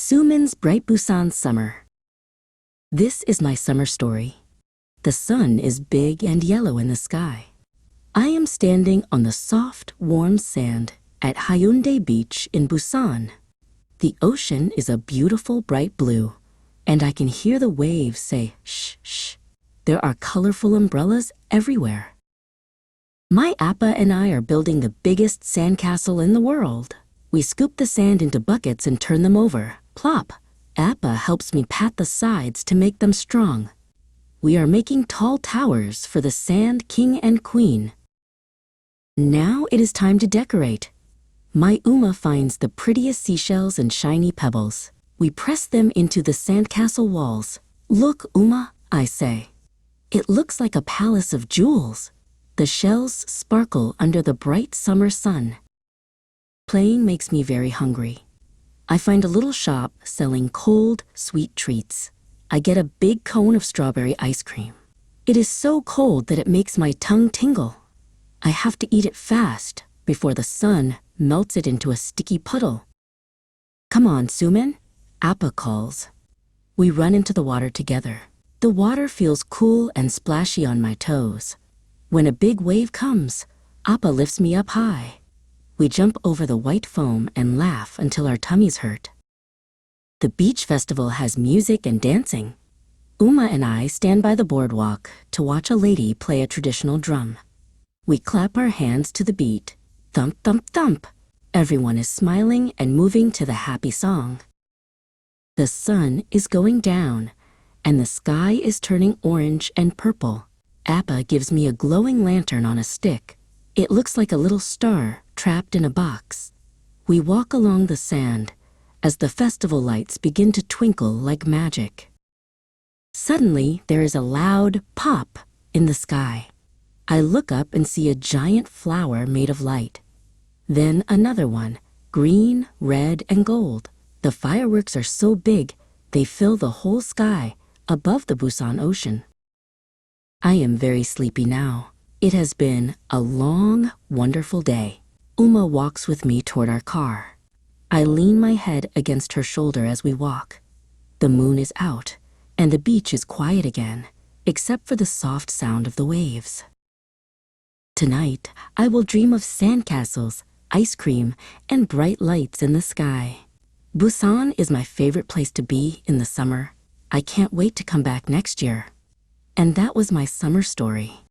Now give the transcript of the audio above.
Soo-min's bright Busan summer. This is my summer story. The sun is big and yellow in the sky. I am standing on the soft, warm sand at Haeundae Beach in Busan. The ocean is a beautiful bright blue, and I can hear the waves say, shh, shh. There are colorful umbrellas everywhere. My Appa and I are building the biggest sandcastle in the world. We scoop the sand into buckets and turn them over. Plop! Appa helps me pat the sides to make them strong. We are making tall towers for the Sand King and Queen. Now it is time to decorate. My Uma finds the prettiest seashells and shiny pebbles. We press them into the sandcastle walls. Look, Uma, I say. It looks like a palace of jewels. The shells sparkle under the bright summer sun. Playing makes me very hungry. I find a little shop selling cold, sweet treats. I get a big cone of strawberry ice cream. It is so cold that it makes my tongue tingle. I have to eat it fast before the sun melts it into a sticky puddle. Come on, Soo-min, Appa calls. We run into the water together. The water feels cool and splashy on my toes. When a big wave comes, Appa lifts me up high. We jump over the white foam and laugh until our tummies hurt. The beach festival has music and dancing. Uma and I stand by the boardwalk to watch a lady play a traditional drum. We clap our hands to the beat. Thump, thump, thump. Everyone is smiling and moving to the happy song. The sun is going down, and the sky is turning orange and purple. Appa gives me a glowing lantern on a stick. It looks like a little star trapped in a box. We walk along the sand as the festival lights begin to twinkle like magic. Suddenly, there is a loud pop in the sky. I look up and see a giant flower made of light. Then another one, green, red, and gold. The fireworks are so big, they fill the whole sky above the Busan ocean. I am very sleepy now. It has been a long, wonderful day. Uma walks with me toward our car. I lean my head against her shoulder as we walk. The moon is out, and the beach is quiet again, except for the soft sound of the waves. Tonight, I will dream of sandcastles, ice cream, and bright lights in the sky. Busan is my favorite place to be in the summer. I can't wait to come back next year. And that was my summer story.